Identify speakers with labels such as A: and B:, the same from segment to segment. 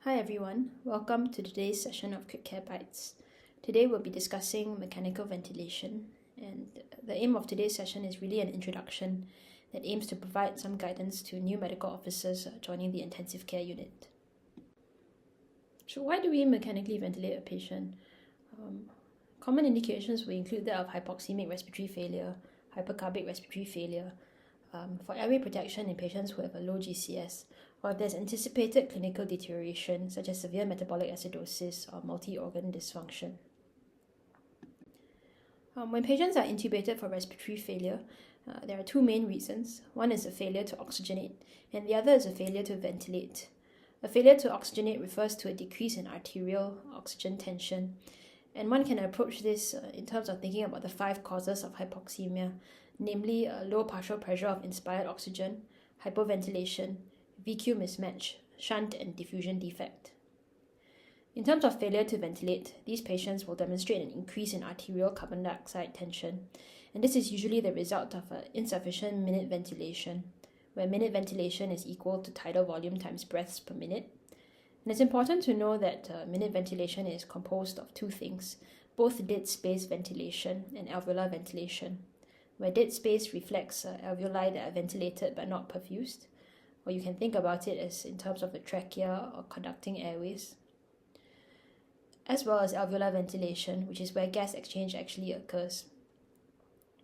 A: Hi everyone, welcome to today's session of Quick Care Bites. Today we'll be discussing mechanical ventilation, and the aim of today's session is really an introduction that aims to provide some guidance to new medical officers joining the intensive care unit. So why do we mechanically ventilate a patient? Common indications will include that of hypoxemic respiratory failure, hypercarbic respiratory failure, for airway protection in patients who have a low GCS, or if there's anticipated clinical deterioration such as severe metabolic acidosis or multi-organ dysfunction. When patients are intubated for respiratory failure, there are two main reasons. One is a failure to oxygenate, and the other is a failure to ventilate. A failure to oxygenate refers to a decrease in arterial oxygen tension, and one can approach this in terms of thinking about the 5 causes of hypoxemia, namely low partial pressure of inspired oxygen, hypoventilation, VQ mismatch, shunt and diffusion defect. In terms of failure to ventilate, these patients will demonstrate an increase in arterial carbon dioxide tension, and this is usually the result of insufficient minute ventilation, where minute ventilation is equal to tidal volume times breaths per minute. And it's important to know that minute ventilation is composed of two things, both dead space ventilation and alveolar ventilation, where dead space reflects alveoli that are ventilated but not perfused, or you can think about it as in terms of the trachea or conducting airways, as well as alveolar ventilation, which is where gas exchange actually occurs.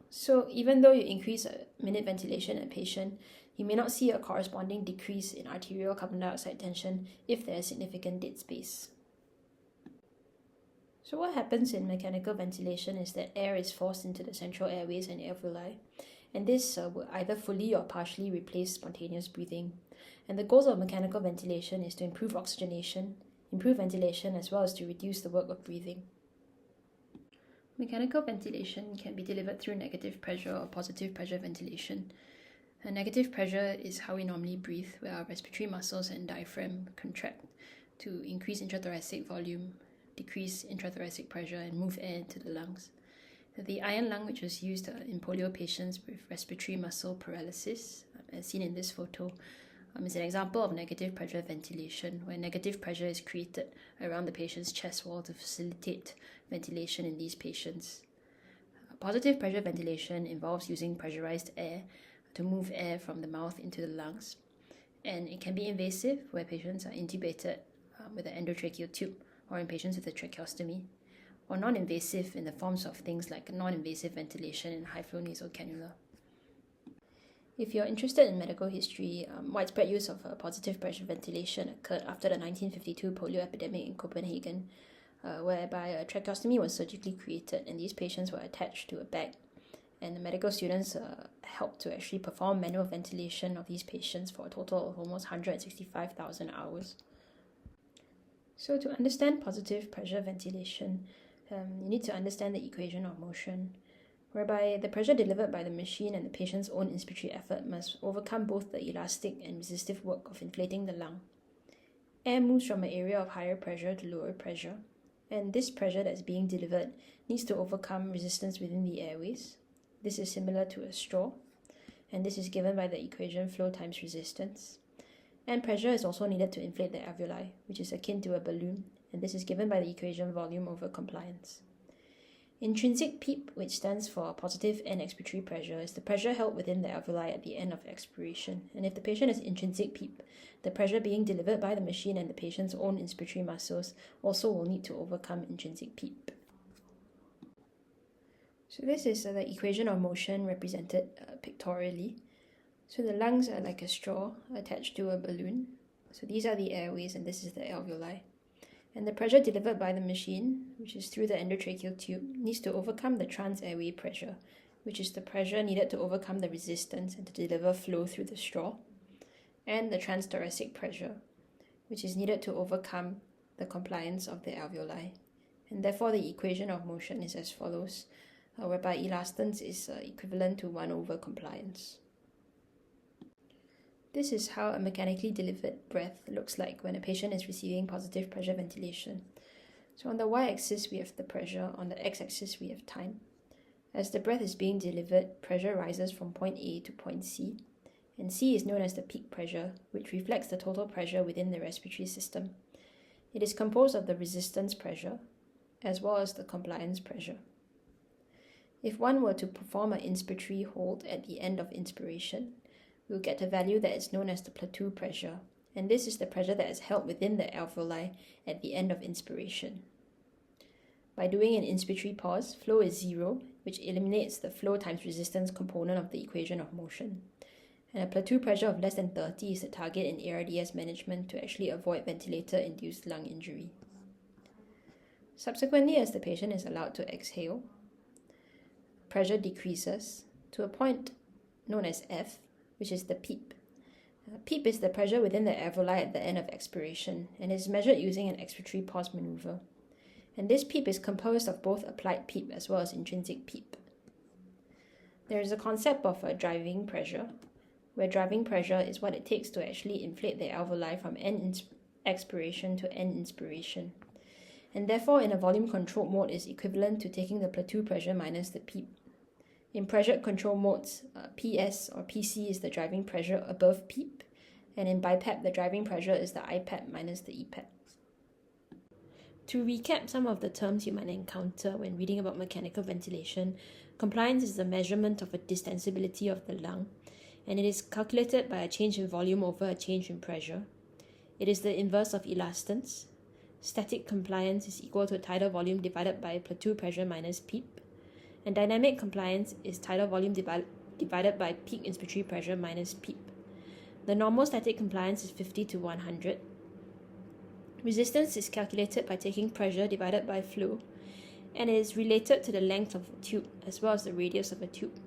A: So even though you increase minute ventilation in a patient, you may not see a corresponding decrease in arterial carbon dioxide tension if there is significant dead space. So what happens in mechanical ventilation is that air is forced into the central airways and alveoli, and this will either fully or partially replace spontaneous breathing. And the goals of mechanical ventilation is to improve oxygenation, improve ventilation, as well as to reduce the work of breathing. Mechanical ventilation can be delivered through negative pressure or positive pressure ventilation. A negative pressure is how we normally breathe, where our respiratory muscles and diaphragm contract to increase intrathoracic volume, decrease intrathoracic pressure, and move air into the lungs. The iron lung, which was used in polio patients with respiratory muscle paralysis, as seen in this photo, is an example of negative pressure ventilation, where negative pressure is created around the patient's chest wall to facilitate ventilation in these patients. Positive pressure ventilation involves using pressurized air to move air from the mouth into the lungs, and it can be invasive, where patients are intubated with an endotracheal tube, or in patients with a tracheostomy, or non-invasive in the forms of things like non-invasive ventilation and high-flow nasal cannula. If you're interested in medical history, widespread use of positive pressure ventilation occurred after the 1952 polio epidemic in Copenhagen, whereby a tracheostomy was surgically created and these patients were attached to a bag, and the medical students helped to actually perform manual ventilation of these patients for a total of almost 165,000 hours. So to understand positive pressure ventilation, you need to understand the equation of motion, whereby the pressure delivered by the machine and the patient's own inspiratory effort must overcome both the elastic and resistive work of inflating the lung. Air moves from an area of higher pressure to lower pressure, and this pressure that's being delivered needs to overcome resistance within the airways. This is similar to a straw, and this is given by the equation flow times resistance. And pressure is also needed to inflate the alveoli, which is akin to a balloon, and this is given by the equation volume over compliance. Intrinsic PEEP, which stands for positive end expiratory pressure, is the pressure held within the alveoli at the end of expiration. And if the patient has intrinsic PEEP, the pressure being delivered by the machine and the patient's own inspiratory muscles also will need to overcome intrinsic PEEP. So this is the equation of motion represented pictorially. So the lungs are like a straw attached to a balloon. So these are the airways and this is the alveoli. And the pressure delivered by the machine, which is through the endotracheal tube, needs to overcome the trans-airway pressure, which is the pressure needed to overcome the resistance and to deliver flow through the straw, and the transthoracic pressure, which is needed to overcome the compliance of the alveoli. And therefore the equation of motion is as follows, whereby elastance is equivalent to 1 over compliance. This is how a mechanically delivered breath looks like when a patient is receiving positive pressure ventilation. So on the y-axis we have the pressure, on the x-axis we have time. As the breath is being delivered, pressure rises from point A to point C, and C is known as the peak pressure, which reflects the total pressure within the respiratory system. It is composed of the resistance pressure as well as the compliance pressure. If one were to perform an inspiratory hold at the end of inspiration, we'll get a value that is known as the plateau pressure, and this is the pressure that is held within the alveoli at the end of inspiration. By doing an inspiratory pause, flow is zero, which eliminates the flow times resistance component of the equation of motion. And a plateau pressure of less than 30 is the target in ARDS management to actually avoid ventilator-induced lung injury. Subsequently, as the patient is allowed to exhale, pressure decreases to a point known as F, which is the PEEP. PEEP is the pressure within the alveoli at the end of expiration and is measured using an expiratory pause maneuver. And this PEEP is composed of both applied PEEP as well as intrinsic PEEP. There is a concept of a driving pressure, where driving pressure is what it takes to actually inflate the alveoli from end expiration to end inspiration. And therefore, in a volume controlled mode is equivalent to taking the plateau pressure minus the PEEP. In pressure control modes, PS or PC is the driving pressure above PEEP, and in BiPAP, the driving pressure is the IPAP minus the EPAP. To recap some of the terms you might encounter when reading about mechanical ventilation, compliance is the measurement of a distensibility of the lung, and it is calculated by a change in volume over a change in pressure. It is the inverse of elastance. Static compliance is equal to tidal volume divided by plateau pressure minus PEEP, and dynamic compliance is tidal volume divided by peak inspiratory pressure minus PEEP. The normal static compliance is 50 to 100. Resistance is calculated by taking pressure divided by flow, and it is related to the length of a tube as well as the radius of a tube.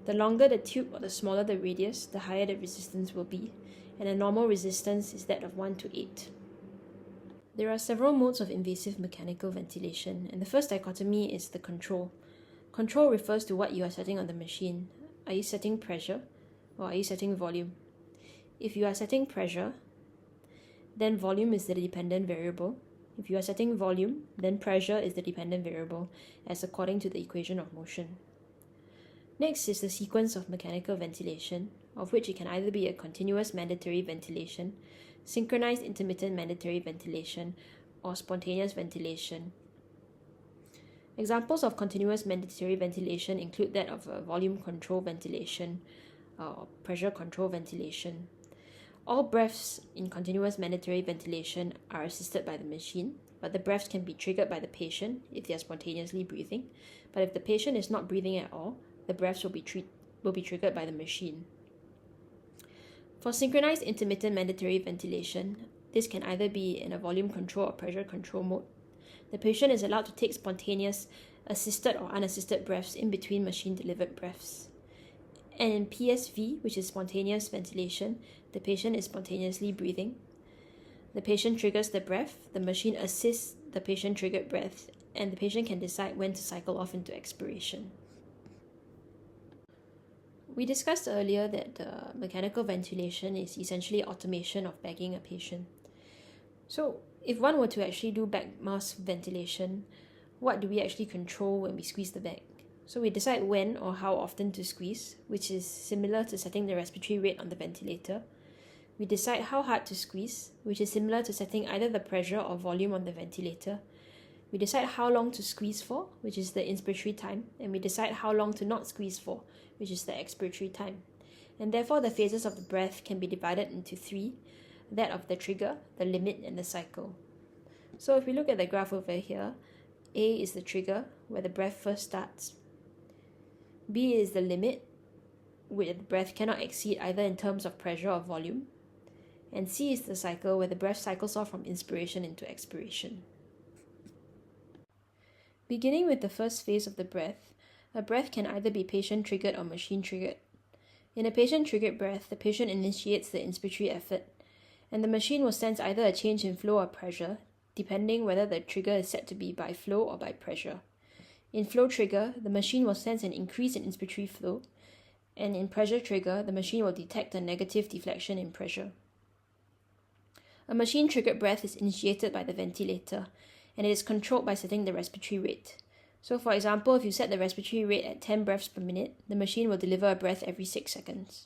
A: The longer the tube or the smaller the radius, the higher the resistance will be, and the normal resistance is that of 1 to 8. There are several modes of invasive mechanical ventilation, and the first dichotomy is the control. Control refers to what you are setting on the machine. Are you setting pressure or are you setting volume? If you are setting pressure, then volume is the dependent variable. If you are setting volume, then pressure is the dependent variable, as according to the equation of motion. Next is the sequence of mechanical ventilation, of which it can either be a continuous mandatory ventilation, synchronized intermittent mandatory ventilation, or spontaneous ventilation. Examples of continuous mandatory ventilation include that of a volume control ventilation or pressure control ventilation. All breaths in continuous mandatory ventilation are assisted by the machine, but the breaths can be triggered by the patient if they are spontaneously breathing. But if the patient is not breathing at all, the breaths will be triggered by the machine. For synchronized intermittent mandatory ventilation, this can either be in a volume control or pressure control mode. The patient is allowed to take spontaneous, assisted or unassisted breaths in between machine-delivered breaths. And in PSV, which is spontaneous ventilation, the patient is spontaneously breathing. The patient triggers the breath, the machine assists the patient-triggered breath, and the patient can decide when to cycle off into expiration. We discussed earlier that mechanical ventilation is essentially automation of bagging a patient. So, if one were to actually do bag mask ventilation, what do we actually control when we squeeze the bag? So we decide when or how often to squeeze, which is similar to setting the respiratory rate on the ventilator. We decide how hard to squeeze, which is similar to setting either the pressure or volume on the ventilator. We decide how long to squeeze for, which is the inspiratory time, and we decide how long to not squeeze for, which is the expiratory time. And therefore, the phases of the breath can be divided into three, that of the trigger, the limit, and the cycle. So if we look at the graph over here, A is the trigger, where the breath first starts. B is the limit, where the breath cannot exceed either in terms of pressure or volume. And C is the cycle, where the breath cycles off from inspiration into expiration. Beginning with the first phase of the breath, a breath can either be patient-triggered or machine-triggered. In a patient-triggered breath, the patient initiates the inspiratory effort, and the machine will sense either a change in flow or pressure, depending whether the trigger is set to be by flow or by pressure. In flow trigger, the machine will sense an increase in inspiratory flow, and in pressure trigger, the machine will detect a negative deflection in pressure. A machine-triggered breath is initiated by the ventilator, and it is controlled by setting the respiratory rate. So for example, if you set the respiratory rate at 10 breaths per minute, the machine will deliver a breath every 6 seconds.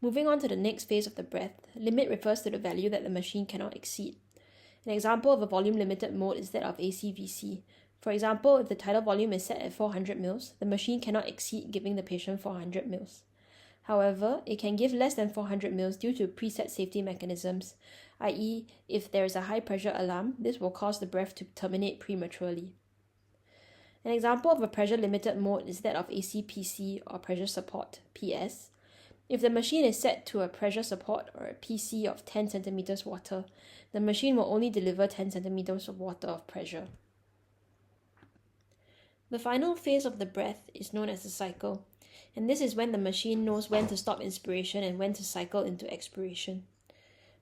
A: Moving on to the next phase of the breath, limit refers to the value that the machine cannot exceed. An example of a volume-limited mode is that of ACVC. For example, if the tidal volume is set at 400 mL, the machine cannot exceed giving the patient 400 mL. However, it can give less than 400 mL due to preset safety mechanisms, i.e., if there is a high pressure alarm, this will cause the breath to terminate prematurely. An example of a pressure-limited mode is that of ACPC or pressure support, PS. If the machine is set to a pressure support or a PC of 10 cm water, the machine will only deliver 10 cm of water of pressure. The final phase of the breath is known as the cycle, and this is when the machine knows when to stop inspiration and when to cycle into expiration.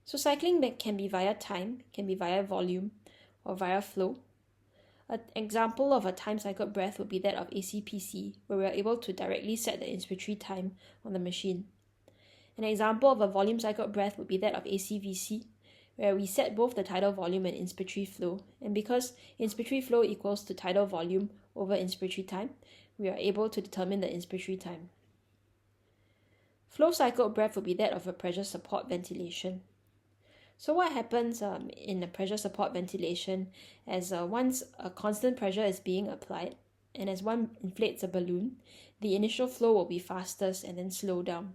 A: So cycling can be via time, can be via volume, or via flow. An example of a time-cycled breath would be that of ACPC, where we are able to directly set the inspiratory time on the machine. An example of a volume-cycled breath would be that of ACVC, where we set both the tidal volume and inspiratory flow, and because inspiratory flow equals to tidal volume over inspiratory time, we are able to determine the inspiratory time. Flow-cycled breath would be that of a pressure support ventilation. So what happens in a pressure support ventilation as once a constant pressure is being applied and as one inflates a balloon, the initial flow will be fastest and then slow down.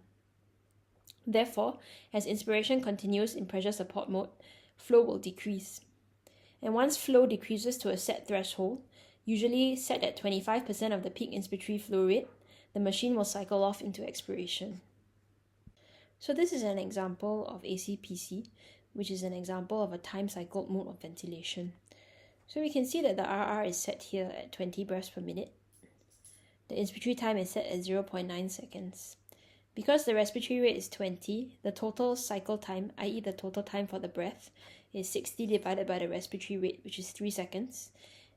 A: Therefore, as inspiration continues in pressure support mode, flow will decrease. And once flow decreases to a set threshold, usually set at 25% of the peak inspiratory flow rate, the machine will cycle off into expiration. So this is an example of ACPC, which is an example of a time-cycled mode of ventilation. So we can see that the RR is set here at 20 breaths per minute. The inspiratory time is set at 0.9 seconds. Because the respiratory rate is 20, the total cycle time, i.e. the total time for the breath, is 60 divided by the respiratory rate, which is 3 seconds.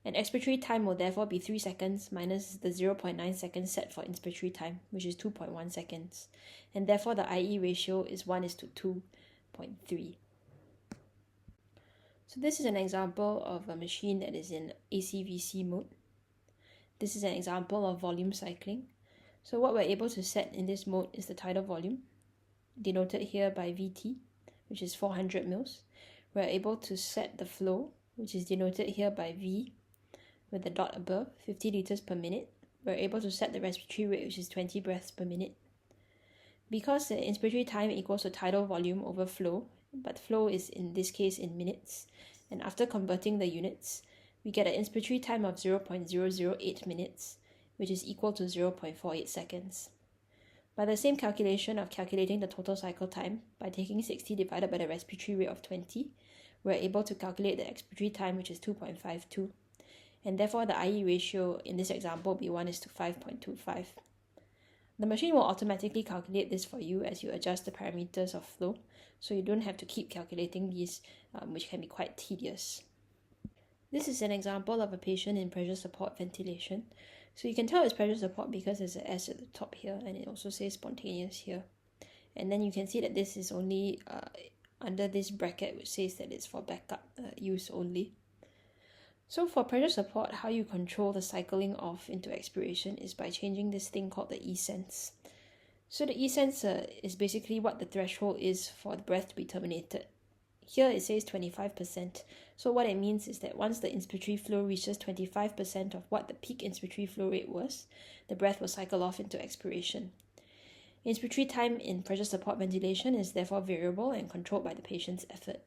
A: And expiratory time will therefore be 3 seconds minus the 0.9 seconds set for inspiratory time, which is 2.1 seconds. And therefore the IE ratio is 1:2.3. So this is an example of a machine that is in ACVC mode. This is an example of volume cycling. So what we're able to set in this mode is the tidal volume, denoted here by VT, which is 400 mL. We're able to set the flow, which is denoted here by V, with the dot above, 50 liters per minute. We're able to set the respiratory rate, which is 20 breaths per minute. Because the inspiratory time equals to tidal volume over flow, but flow is in this case in minutes, and after converting the units, we get an inspiratory time of 0.008 minutes, which is equal to 0.48 seconds. By the same calculation of calculating the total cycle time, by taking 60 divided by the respiratory rate of 20, we're able to calculate the expiratory time, which is 2.52, and therefore the IE ratio in this example will be 1:5.25. The machine will automatically calculate this for you as you adjust the parameters of flow, so you don't have to keep calculating these, which can be quite tedious. This is an example of a patient in pressure support ventilation. So you can tell it's pressure support because there's an S at the top here, and it also says spontaneous here. And then you can see that this is only under this bracket which says that it's for backup use only. So for pressure support, how you control the cycling off into expiration is by changing this thing called the E-sense. So the E-sense is basically what the threshold is for the breath to be terminated. Here it says 25%. So what it means is that once the inspiratory flow reaches 25% of what the peak inspiratory flow rate was, the breath will cycle off into expiration. Inspiratory time in pressure support ventilation is therefore variable and controlled by the patient's effort.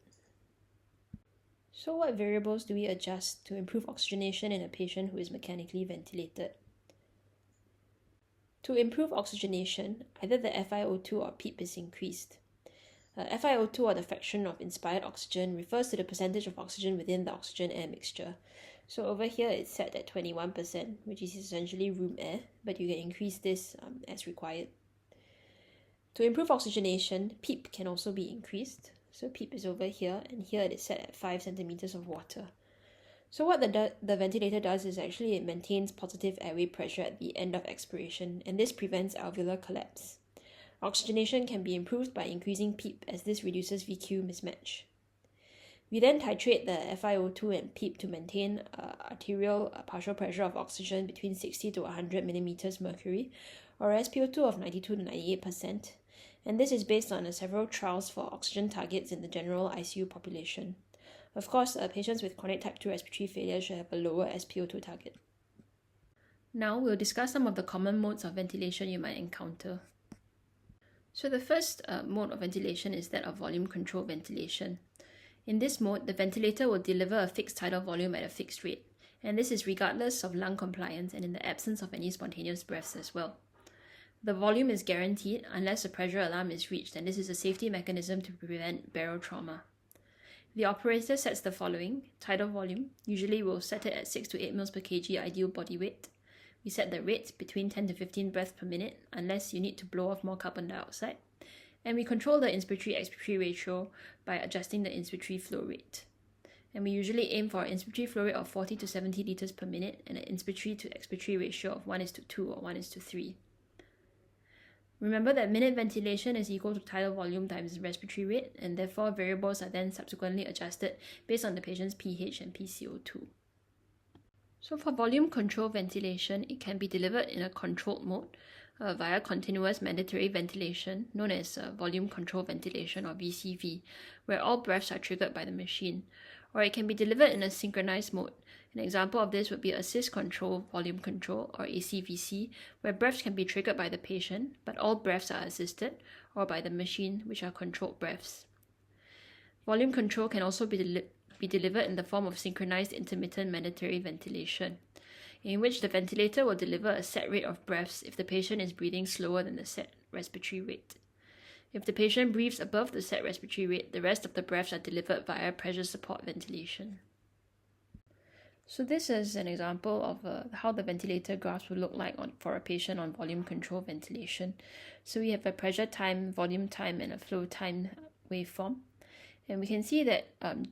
A: So what variables do we adjust to improve oxygenation in a patient who is mechanically ventilated? To improve oxygenation, either the FiO2 or PEEP is increased. FiO2, or the fraction of inspired oxygen, refers to the percentage of oxygen within the oxygen-air mixture. So over here it's set at 21%, which is essentially room air, but you can increase this as required. To improve oxygenation, PEEP can also be increased. So PEEP is over here, and here it is set at 5 centimeters of water. So what the ventilator does is actually it maintains positive airway pressure at the end of expiration, and this prevents alveolar collapse. Oxygenation can be improved by increasing PEEP, as this reduces VQ mismatch. We then titrate the FiO2 and PEEP to maintain arterial partial pressure of oxygen between 60 to 100 millimeters mercury, or SpO2 of 92 to 98%, and this is based on several trials for oxygen targets in the general ICU population. Of course, patients with chronic type 2 respiratory failure should have a lower SpO2 target. Now we'll discuss some of the common modes of ventilation you might encounter. So the first mode of ventilation is that of volume control ventilation. In this mode, the ventilator will deliver a fixed tidal volume at a fixed rate, and this is regardless of lung compliance and in the absence of any spontaneous breaths as well. The volume is guaranteed unless a pressure alarm is reached, and this is a safety mechanism to prevent barotrauma. The operator sets the following: tidal volume, usually we'll set it at 6 to 8 mL per kg ideal body weight. We set the rate between 10 to 15 breaths per minute unless you need to blow off more carbon dioxide. And we control the inspiratory-expiratory ratio by adjusting the inspiratory flow rate. And we usually aim for an inspiratory flow rate of 40 to 70 liters per minute and an inspiratory to expiratory ratio of 1:2 or 1:3. Remember that minute ventilation is equal to tidal volume times respiratory rate, and therefore variables are then subsequently adjusted based on the patient's pH and PCO2. So for volume control ventilation, it can be delivered in a controlled mode via continuous mandatory ventilation, known as volume control ventilation or VCV, where all breaths are triggered by the machine. Or it can be delivered in a synchronized mode. An example of this would be assist control volume control or ACVC, where breaths can be triggered by the patient, but all breaths are assisted, or by the machine, which are controlled breaths. Volume control can also be delivered in the form of synchronized intermittent mandatory ventilation, in which the ventilator will deliver a set rate of breaths if the patient is breathing slower than the set respiratory rate. If the patient breathes above the set respiratory rate, the rest of the breaths are delivered via pressure support ventilation. So this is an example of how the ventilator graphs will look like for a patient on volume control ventilation. So we have a pressure time, volume time, and a flow time waveform. And we can see that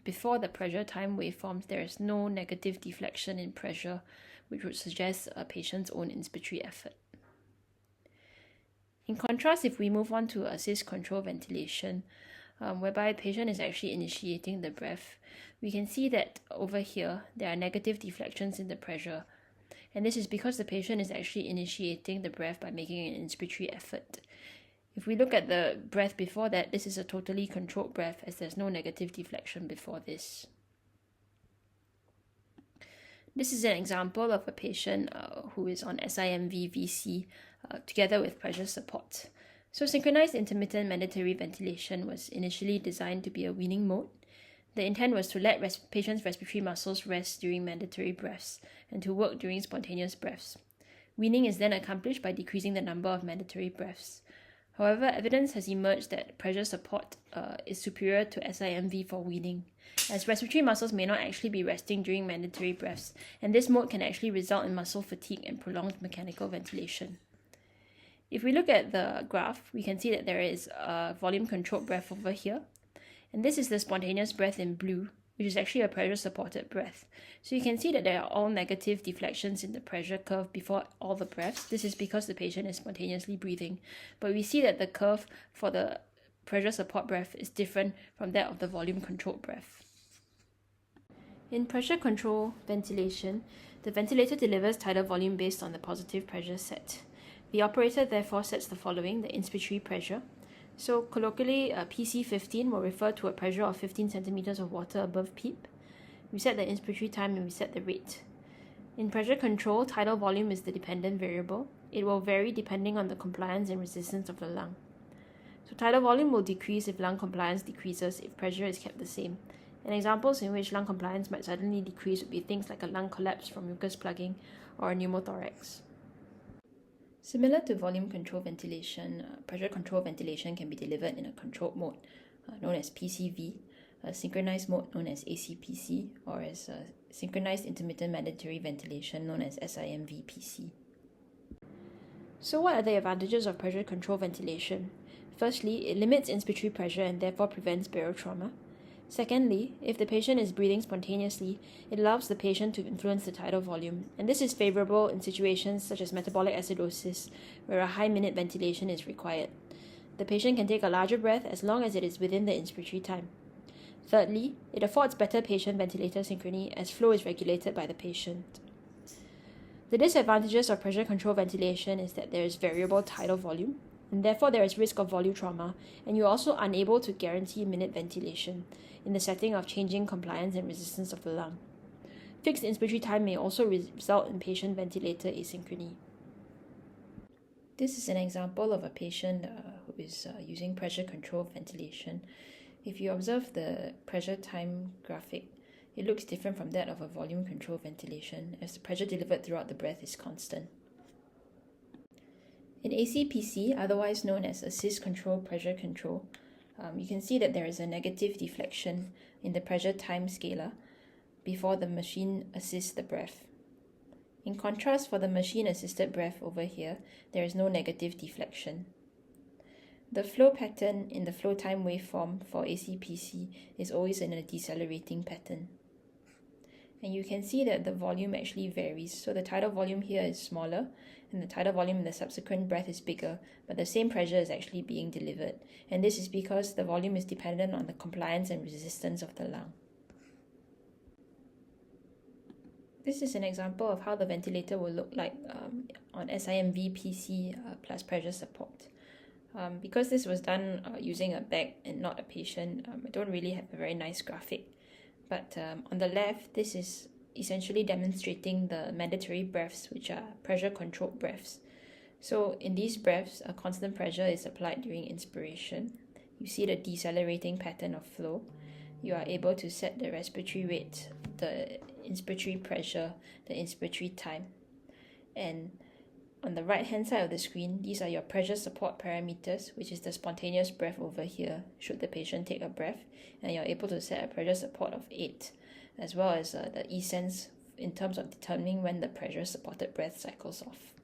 A: before the pressure time waveforms, there is no negative deflection in pressure, which would suggest a patient's own inspiratory effort. In contrast, if we move on to assist control ventilation, whereby a patient is actually initiating the breath, we can see that over here, there are negative deflections in the pressure. And this is because the patient is actually initiating the breath by making an inspiratory effort. If we look at the breath before that, this is a totally controlled breath as there's no negative deflection before this. This is an example of a patient who is on SIMV VC together with pressure support. So synchronized intermittent mandatory ventilation was initially designed to be a weaning mode. The intent was to let patients' respiratory muscles rest during mandatory breaths and to work during spontaneous breaths. Weaning is then accomplished by decreasing the number of mandatory breaths. However, evidence has emerged that pressure support is superior to SIMV for weaning, as respiratory muscles may not actually be resting during mandatory breaths, and this mode can actually result in muscle fatigue and prolonged mechanical ventilation. If we look at the graph, we can see that there is a volume controlled breath over here, and this is the spontaneous breath in blue, which is actually a pressure supported breath. So you can see that there are all negative deflections in the pressure curve before all the breaths. This is because the patient is spontaneously breathing. But we see that the curve for the pressure support breath is different from that of the volume controlled breath. In pressure control ventilation, the ventilator delivers tidal volume based on the positive pressure set. The operator therefore sets the following: the inspiratory pressure. So colloquially, PC15 will refer to a pressure of 15 centimeters of water above PEEP. We set the inspiratory time and we set the rate. In pressure control, tidal volume is the dependent variable. It will vary depending on the compliance and resistance of the lung. So tidal volume will decrease if lung compliance decreases if pressure is kept the same. And examples in which lung compliance might suddenly decrease would be things like a lung collapse from mucus plugging or a pneumothorax. Similar to volume control ventilation, pressure control ventilation can be delivered in a controlled mode, known as PCV, a synchronized mode known as ACPC, or as synchronized intermittent mandatory ventilation known as SIMV-PC. So what are the advantages of pressure control ventilation? Firstly, it limits inspiratory pressure and therefore prevents barotrauma. Secondly, if the patient is breathing spontaneously, it allows the patient to influence the tidal volume, and this is favorable in situations such as metabolic acidosis, where a high minute ventilation is required. The patient can take a larger breath as long as it is within the inspiratory time. Thirdly, it affords better patient-ventilator synchrony as flow is regulated by the patient. The disadvantages of pressure control ventilation is that there is variable tidal volume. and therefore there is risk of volutrauma, and you're also unable to guarantee minute ventilation in the setting of changing compliance and resistance of the lung. Fixed inspiratory time may also result in patient ventilator asynchrony. This is an example of a patient who is using pressure control ventilation. If you observe the pressure time graphic, it looks different from that of a volume control ventilation, as the pressure delivered throughout the breath is constant. In ACPC, otherwise known as assist control pressure control, you can see that there is a negative deflection in the pressure time scalar before the machine assists the breath. In contrast, for the machine-assisted breath over here, there is no negative deflection. The flow pattern in the flow time waveform for ACPC is always in a decelerating pattern. And you can see that the volume actually varies. So the tidal volume here is smaller, and the tidal volume in the subsequent breath is bigger, but the same pressure is actually being delivered. And this is because the volume is dependent on the compliance and resistance of the lung. This is an example of how the ventilator will look like on SIMV PC plus pressure support. Because this was done using a bag and not a patient, I don't really have a very nice graphic. But on the left, this is essentially demonstrating the mandatory breaths, which are pressure-controlled breaths. So in these breaths, a constant pressure is applied during inspiration. You see the decelerating pattern of flow. You are able to set the respiratory rate, the inspiratory pressure, the inspiratory time. And on the right hand side of the screen, these are your pressure support parameters, which is the spontaneous breath over here, should the patient take a breath. And you're able to set a pressure support of 8, as well as the E-sense in terms of determining when the pressure supported breath cycles off.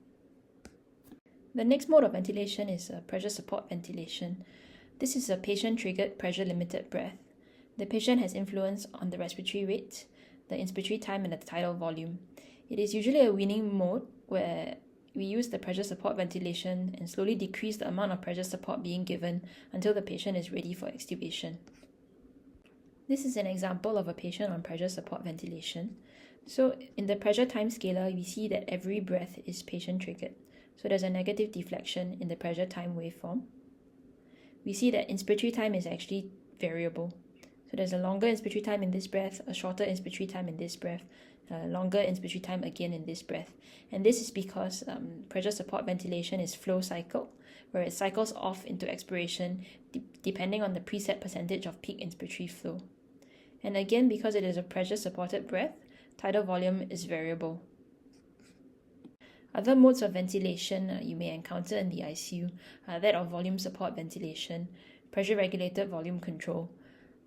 A: The next mode of ventilation is pressure support ventilation. This is a patient-triggered pressure-limited breath. The patient has influence on the respiratory rate, the inspiratory time, and the tidal volume. It is usually a weaning mode where we use the pressure support ventilation and slowly decrease the amount of pressure support being given until the patient is ready for extubation. This is an example of a patient on pressure support ventilation. So in the pressure time scalar, we see that every breath is patient-triggered. So there's a negative deflection in the pressure time waveform. We see that inspiratory time is actually variable. So there's a longer inspiratory time in this breath, a shorter inspiratory time in this breath, a longer inspiratory time again in this breath. And this is because pressure support ventilation is flow cycle, where it cycles off into expiration depending on the preset percentage of peak inspiratory flow. And again, because it is a pressure-supported breath, tidal volume is variable. Other modes of ventilation you may encounter in the ICU are that of volume support ventilation, pressure-regulated volume control,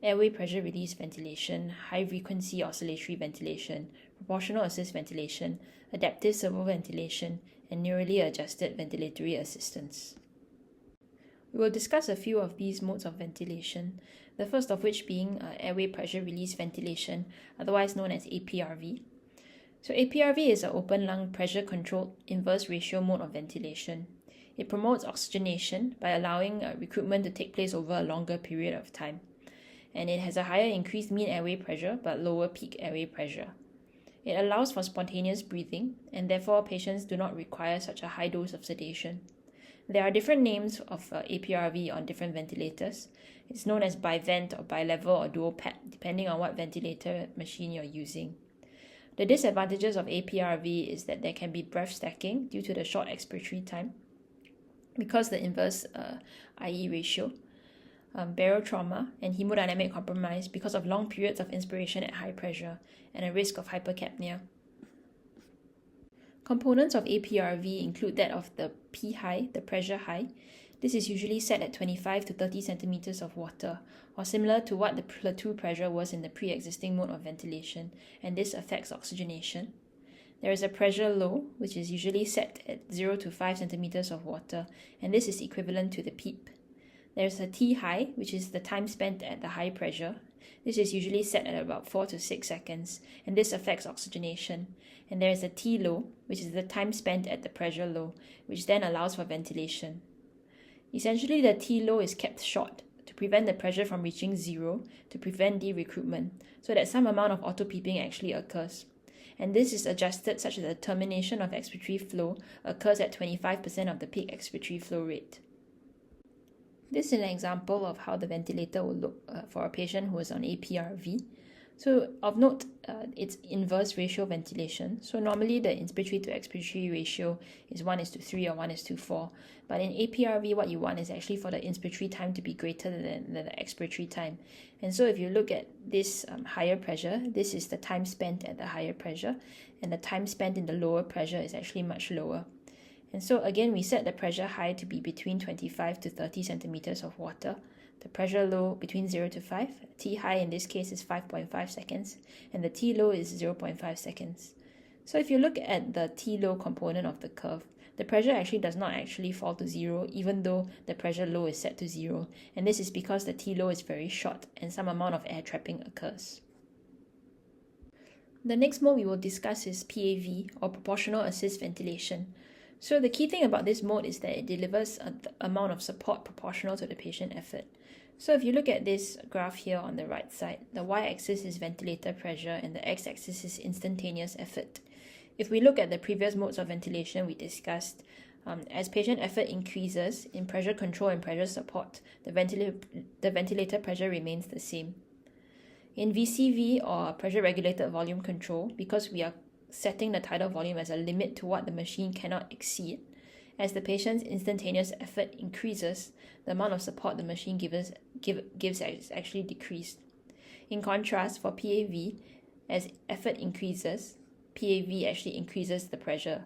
A: airway pressure release ventilation, high-frequency oscillatory ventilation, proportional assist ventilation, adaptive servo-ventilation, and neurally adjusted ventilatory assistance. We will discuss a few of these modes of ventilation, the first of which being airway pressure release ventilation, otherwise known as APRV. So APRV is an open lung pressure controlled inverse ratio mode of ventilation. It promotes oxygenation by allowing recruitment to take place over a longer period of time. And it has a higher increased mean airway pressure but lower peak airway pressure. It allows for spontaneous breathing, and therefore patients do not require such a high dose of sedation. There are different names of APRV on different ventilators. It's known as bivent or bilevel or dual PAD, depending on what ventilator machine you're using. The disadvantages of APRV is that there can be breath stacking due to the short expiratory time, because the inverse IE ratio, barotrauma, and hemodynamic compromise because of long periods of inspiration at high pressure, and a risk of hypercapnia. Components of APRV include that of the P high, the pressure high. This is usually set at 25 to 30 centimeters of water, or similar to what the plateau pressure was in the pre-existing mode of ventilation, and this affects oxygenation. There is a pressure low, which is usually set at 0 to 5 centimeters of water, and this is equivalent to the PEEP. There is a T high, which is the time spent at the high pressure. This is usually set at about 4 to 6 seconds, and this affects oxygenation. And there is a T low, which is the time spent at the pressure low, which then allows for ventilation. Essentially, the T low is kept short to prevent the pressure from reaching 0, to prevent de-recruitment, so that some amount of auto-peeping actually occurs. And this is adjusted such that the termination of expiratory flow occurs at 25% of the peak expiratory flow rate. This is an example of how the ventilator will look for a patient who is on APRV. So of note, it's inverse ratio ventilation. So normally the inspiratory to expiratory ratio is 1:3 or 1:4. But in APRV, what you want is actually for the inspiratory time to be greater than the expiratory time. And so if you look at this higher pressure, this is the time spent at the higher pressure, and the time spent in the lower pressure is actually much lower. And so again, we set the pressure high to be between 25 to 30 centimeters of water. The pressure low between 0 to 5. T high in this case is 5.5 seconds, and the T low is 0.5 seconds. So if you look at the T low component of the curve, the pressure actually does not actually fall to 0, even though the pressure low is set to 0. And this is because the T low is very short and some amount of air trapping occurs. The next mode we will discuss is PAV, or proportional assist ventilation. So the key thing about this mode is that it delivers an amount of support proportional to the patient effort. So if you look at this graph here on the right side, the y-axis is ventilator pressure and the x-axis is instantaneous effort. If we look at the previous modes of ventilation we discussed, as patient effort increases in pressure control and pressure support, the ventilator pressure remains the same. In VCV, or pressure regulated volume control, because we are setting the tidal volume as a limit to what the machine cannot exceed, as the patient's instantaneous effort increases, the amount of support the machine gives is actually decreased. In contrast, for PAV, as effort increases, PAV actually increases the pressure.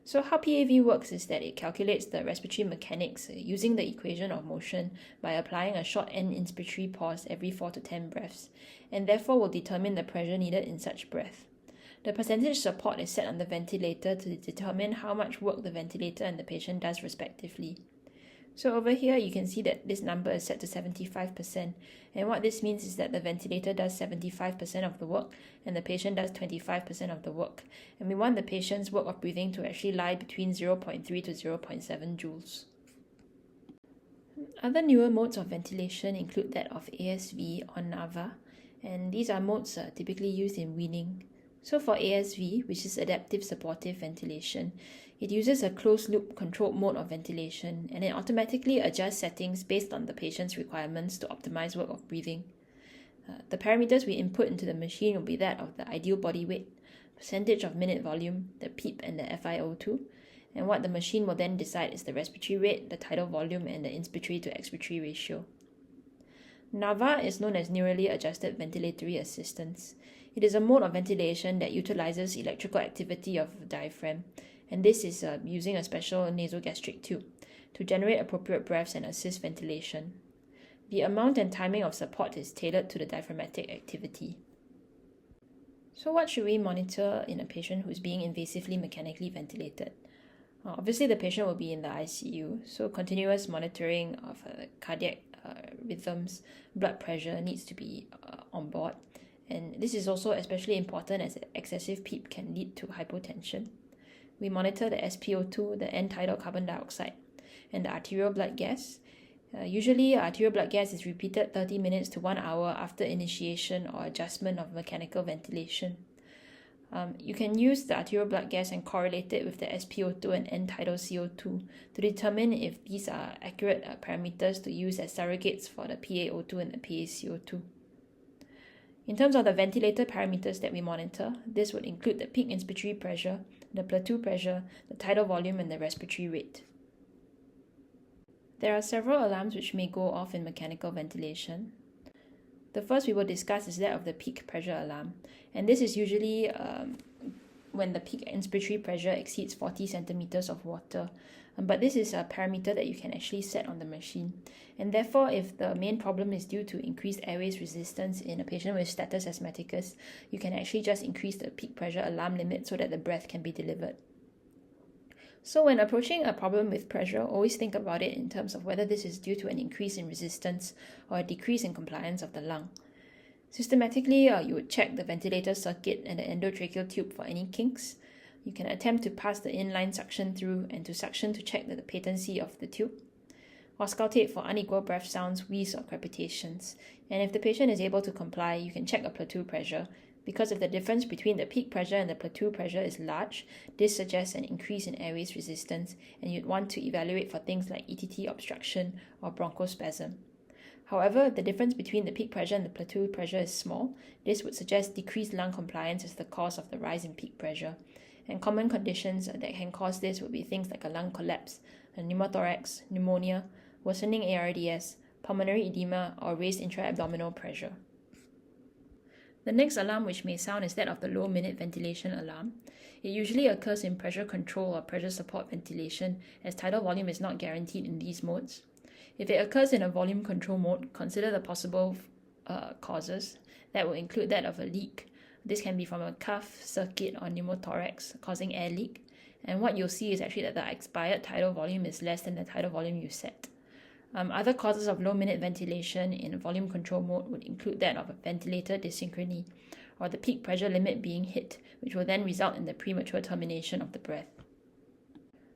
A: So how PAV works is that it calculates the respiratory mechanics using the equation of motion by applying a short end inspiratory pause every 4 to 10 breaths, and therefore will determine the pressure needed in such breath. The percentage support is set on the ventilator to determine how much work the ventilator and the patient does respectively. So over here you can see that this number is set to 75%, and what this means is that the ventilator does 75% of the work and the patient does 25% of the work, and we want the patient's work of breathing to actually lie between 0.3 to 0.7 joules. Other newer modes of ventilation include that of ASV or NAVA, and these are modes typically used in weaning. So for ASV, which is adaptive supportive ventilation, it uses a closed-loop controlled mode of ventilation, and it automatically adjusts settings based on the patient's requirements to optimize work of breathing. The parameters we input into the machine will be that of the ideal body weight, percentage of minute volume, the PEEP and the FiO2, and what the machine will then decide is the respiratory rate, the tidal volume, and the inspiratory to expiratory ratio. NAVA is known as neurally adjusted ventilatory assistance. It is a mode of ventilation that utilizes electrical activity of the diaphragm, and this is using a special nasogastric tube to generate appropriate breaths and assist ventilation. The amount and timing of support is tailored to the diaphragmatic activity. So what should we monitor in a patient who is being invasively mechanically ventilated? Obviously the patient will be in the ICU, so continuous monitoring of cardiac rhythms, blood pressure needs to be on board. And this is also especially important as excessive PEEP can lead to hypotension. We monitor the SpO2, the end-tidal carbon dioxide, and the arterial blood gas. Usually, arterial blood gas is repeated 30 minutes to 1 hour after initiation or adjustment of mechanical ventilation. You can use the arterial blood gas and correlate it with the SpO2 and end-tidal CO2 to determine if these are accurate parameters to use as surrogates for the PaO2 and the PaCO2. In terms of the ventilator parameters that we monitor, this would include the peak inspiratory pressure, the plateau pressure, the tidal volume, and the respiratory rate. There are several alarms which may go off in mechanical ventilation. The first we will discuss is that of the peak pressure alarm, and this is usually when the peak inspiratory pressure exceeds 40 centimeters of water. But this is a parameter that you can actually set on the machine. And therefore, if the main problem is due to increased airways resistance in a patient with status asthmaticus, you can actually just increase the peak pressure alarm limit so that the breath can be delivered. So when approaching a problem with pressure, always think about it in terms of whether this is due to an increase in resistance or a decrease in compliance of the lung. Systematically, you would check the ventilator circuit and the endotracheal tube for any kinks. You can attempt to pass the inline suction through and to suction to check the patency of the tube. Auscultate for unequal breath sounds, wheeze, or crepitations. And if the patient is able to comply, you can check a plateau pressure because if the difference between the peak pressure and the plateau pressure is large, this suggests an increase in airways resistance, and you'd want to evaluate for things like ETT obstruction or bronchospasm. However, if the difference between the peak pressure and the plateau pressure is small, this would suggest decreased lung compliance as the cause of the rise in peak pressure. And common conditions that can cause this would be things like a lung collapse, a pneumothorax, pneumonia, worsening ARDS, pulmonary edema, or raised intra-abdominal pressure. The next alarm which may sound is that of the low minute ventilation alarm. It usually occurs in pressure control or pressure support ventilation, as tidal volume is not guaranteed in these modes. If it occurs in a volume control mode, consider the possible causes. That will include that of a leak. This can be from a cuff, circuit, or pneumothorax causing air leak. And what you'll see is actually that the expired tidal volume is less than the tidal volume you set. Other causes of low minute ventilation in a volume control mode would include that of a ventilator dysynchrony, or the peak pressure limit being hit, which will then result in the premature termination of the breath.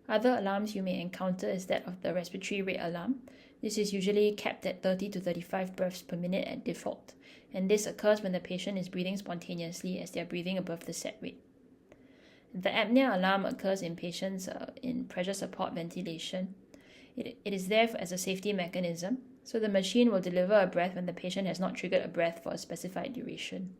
A: Other alarms you may encounter is that of the respiratory rate alarm. This is usually capped at 30 to 35 breaths per minute at default, and this occurs when the patient is breathing spontaneously as they are breathing above the set rate. The apnea alarm occurs in patients in pressure support ventilation. It is there as a safety mechanism, so the machine will deliver a breath when the patient has not triggered a breath for a specified duration.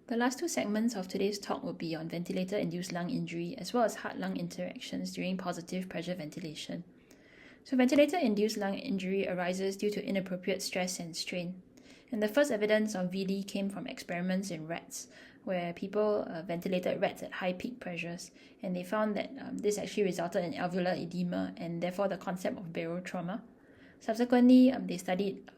A: The last two segments of today's talk will be on ventilator-induced lung injury as well as heart-lung interactions during positive pressure ventilation. So ventilator-induced lung injury arises due to inappropriate stress and strain. And the first evidence of VD came from experiments in rats, where people ventilated rats at high peak pressures, and they found that this actually resulted in alveolar edema and therefore the concept of barotrauma. Subsequently, they studied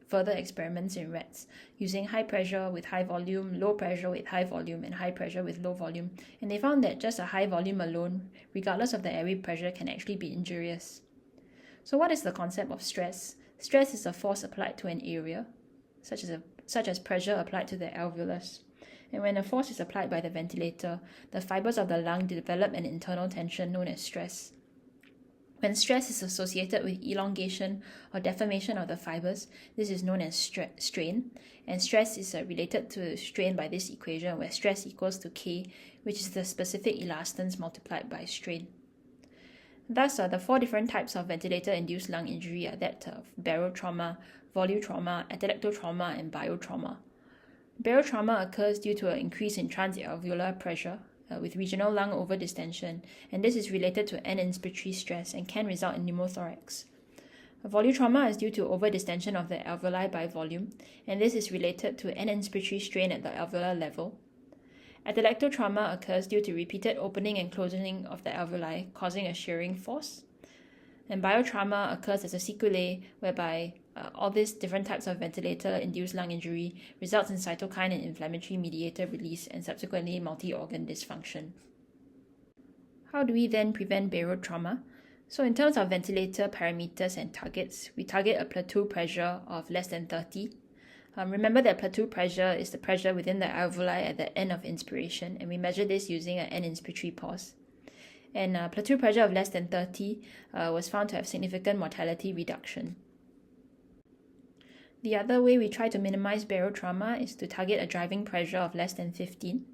A: further experiments in rats using high pressure with high volume, low pressure with high volume, and high pressure with low volume, and they found that just a high volume alone, regardless of the airway pressure, can actually be injurious. So what is the concept of stress? Stress is a force applied to an area, such as pressure applied to the alveolus. And when a force is applied by the ventilator, the fibers of the lung develop an internal tension known as stress. When stress is associated with elongation or deformation of the fibers, this is known as strain, and stress is related to strain by this equation where stress equals to K, which is the specific elastance multiplied by strain. Thus, the four different types of ventilator-induced lung injury are that of barotrauma, volutrauma, atelectotrauma, and biotrauma. Barotrauma occurs due to an increase in transalveolar pressure with regional lung overdistension, and this is related to N-inspiratory stress and can result in pneumothorax. Volutrauma is due to overdistension of the alveoli by volume, and this is related to N-inspiratory strain at the alveolar level. Atelectotrauma occurs due to repeated opening and closing of the alveoli, causing a shearing force. And biotrauma occurs as a sequelae whereby all these different types of ventilator-induced lung injury results in cytokine and inflammatory mediator release and subsequently multi-organ dysfunction. How do we then prevent barotrauma? So in terms of ventilator parameters and targets, we target a plateau pressure of less than 30. Remember that plateau pressure is the pressure within the alveoli at the end of inspiration, and we measure this using an N-inspiratory pause. And plateau pressure of less than 30 was found to have significant mortality reduction. The other way we try to minimize barotrauma is to target a driving pressure of less than 15.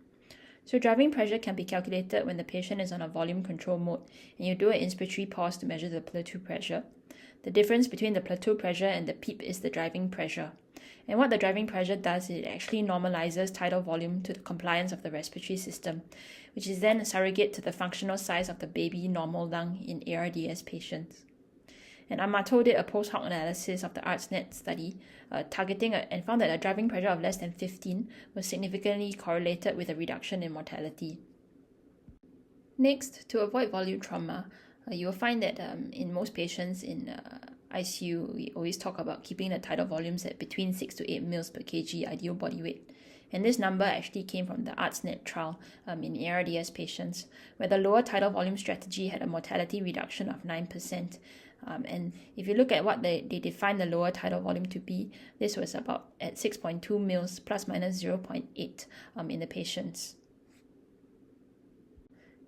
A: So driving pressure can be calculated when the patient is on a volume control mode, and you do an inspiratory pause to measure the plateau pressure. The difference between the plateau pressure and the PEEP is the driving pressure. And what the driving pressure does is it actually normalizes tidal volume to the compliance of the respiratory system, which is then a surrogate to the functional size of the baby normal lung in ARDS patients. And Amato did a post-hoc analysis of the ARTSNet study, targeting and found that a driving pressure of less than 15 was significantly correlated with a reduction in mortality. Next, to avoid volutrauma, you will find that in most patients in ICU, we always talk about keeping the tidal volumes at between 6 to 8 mL per kg ideal body weight. And this number actually came from the ARTSNet trial in ARDS patients, where the lower tidal volume strategy had a mortality reduction of 9%. And if you look at what they define the lower tidal volume to be, this was about at 6.2 mL plus minus 0.8 in the patients.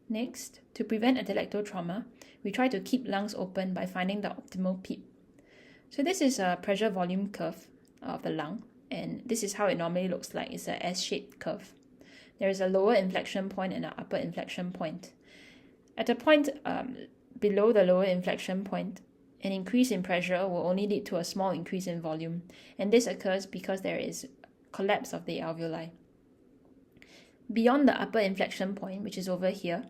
A: Next, to prevent atelectotrauma, we try to keep lungs open by finding the optimal PEEP. So this is a pressure volume curve of the lung. and this is how it normally looks like. It's a S-shaped curve. There is a lower inflection point and an upper inflection point. At a point below the lower inflection point, an increase in pressure will only lead to a small increase in volume, and this occurs because there is collapse of the alveoli. Beyond the upper inflection point, which is over here,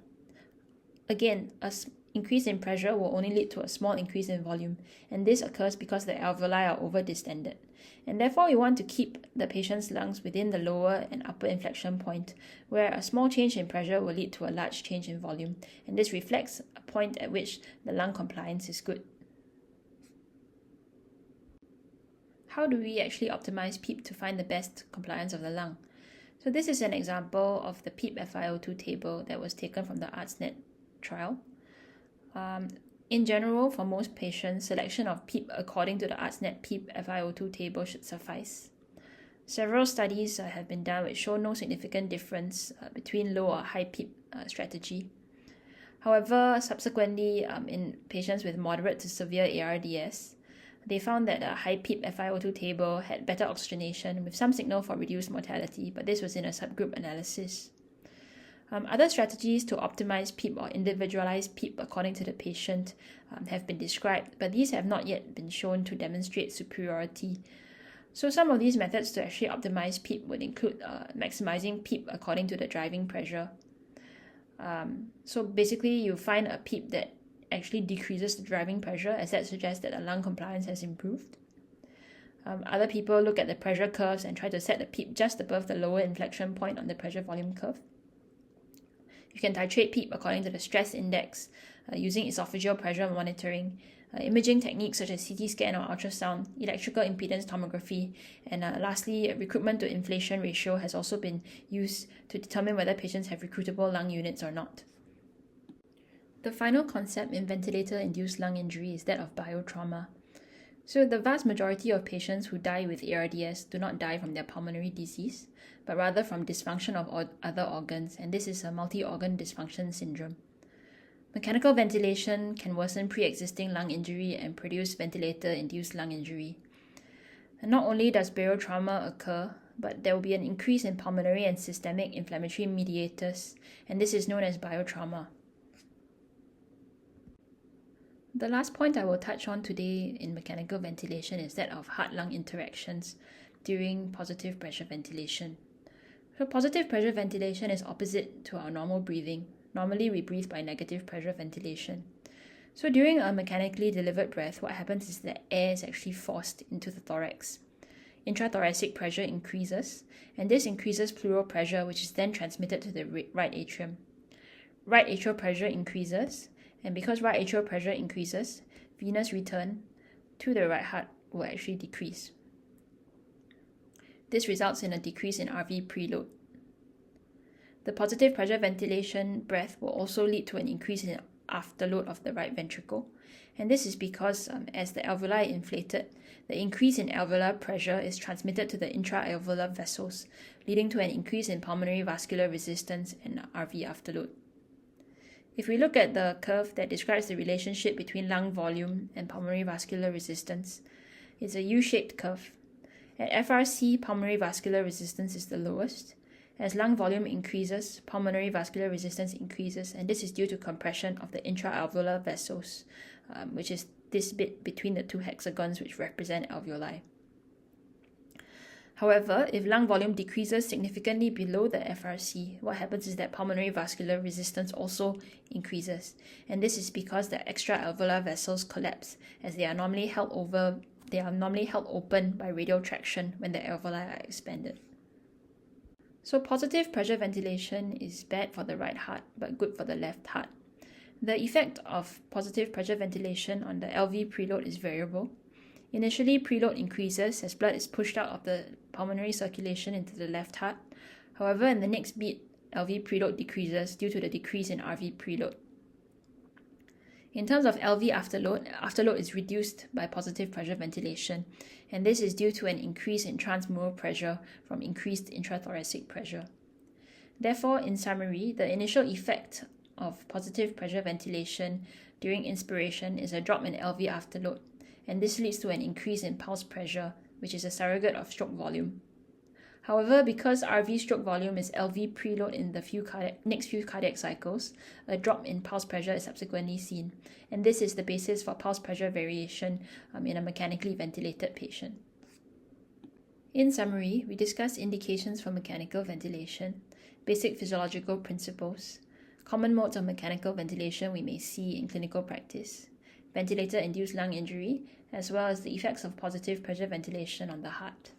A: again, an increase in pressure will only lead to a small increase in volume, and this occurs because the alveoli are over-distended. And therefore, we want to keep the patient's lungs within the lower and upper inflection point, where a small change in pressure will lead to a large change in volume, and this reflects a point at which the lung compliance is good. How do we actually optimize PEEP to find the best compliance of the lung? So this is an example of the PEEP FiO2 table that was taken from the ArtsNet trial. In general, for most patients, selection of PEEP according to the ArtsNet PEEP FiO2 table should suffice. Several studies have been done which show no significant difference between low or high PEEP strategy. However, subsequently, in patients with moderate to severe ARDS, they found that a high PEEP FiO2 table had better oxygenation with some signal for reduced mortality, but this was in a subgroup analysis. Other strategies to optimize PEEP or individualize PEEP according to the patient have been described, but these have not yet been shown to demonstrate superiority. So some of these methods to actually optimize PEEP would include maximizing PEEP according to the driving pressure. So basically, you find a PEEP that actually decreases the driving pressure, as that suggests that the lung compliance has improved. Other people look at the pressure curves and try to set the PEEP just above the lower inflection point on the pressure volume curve. You can titrate PEEP according to the stress index using esophageal pressure monitoring, imaging techniques such as CT scan or ultrasound, electrical impedance tomography, and lastly, recruitment to inflation ratio has also been used to determine whether patients have recruitable lung units or not. The final concept in ventilator-induced lung injury is that of biotrauma. So the vast majority of patients who die with ARDS do not die from their pulmonary disease, but rather from dysfunction of other organs, and this is a multi-organ dysfunction syndrome. Mechanical ventilation can worsen pre-existing lung injury and produce ventilator-induced lung injury. And not only does barotrauma occur, but there will be an increase in pulmonary and systemic inflammatory mediators, and this is known as biotrauma. The last point I will touch on today in mechanical ventilation is that of heart-lung interactions during positive pressure ventilation. So positive pressure ventilation is opposite to our normal breathing. Normally we breathe by negative pressure ventilation. So during a mechanically delivered breath, what happens is that air is actually forced into the thorax. Intrathoracic pressure increases, and this increases pleural pressure, which is then transmitted to the right atrium. Right atrial pressure increases, and because right atrial pressure increases, venous return to the right heart will actually decrease. This results in a decrease in RV preload. The positive pressure ventilation breath will also lead to an increase in afterload of the right ventricle, and this is because as the alveoli inflated, the increase in alveolar pressure is transmitted to the intra-alveolar vessels, leading to an increase in pulmonary vascular resistance and RV afterload. If we look at the curve that describes the relationship between lung volume and pulmonary vascular resistance, it's a U-shaped curve. At FRC, pulmonary vascular resistance is the lowest. As lung volume increases, pulmonary vascular resistance increases, and this is due to compression of the intra-alveolar vessels, which is this bit between the two hexagons which represent alveoli. However, if lung volume decreases significantly below the FRC, what happens is that pulmonary vascular resistance also increases, and this is because the extra-alveolar vessels collapse, as they are normally held open by radial traction when the alveoli are expanded. So positive pressure ventilation is bad for the right heart, but good for the left heart. The effect of positive pressure ventilation on the LV preload is variable. Initially, preload increases as blood is pushed out of the pulmonary circulation into the left heart. However, in the next beat, LV preload decreases due to the decrease in RV preload. In terms of LV afterload is reduced by positive pressure ventilation, and this is due to an increase in transmural pressure from increased intrathoracic pressure. Therefore, in summary, the initial effect of positive pressure ventilation during inspiration is a drop in LV afterload, and this leads to an increase in pulse pressure which is a surrogate of stroke volume. However, because RV stroke volume is LV preload in the next few cardiac cycles, a drop in pulse pressure is subsequently seen, and this is the basis for pulse pressure variation in a mechanically ventilated patient. In summary, we discussed indications for mechanical ventilation, basic physiological principles, common modes of mechanical ventilation we may see in clinical practice, ventilator-induced lung injury, as well as the effects of positive pressure ventilation on the heart.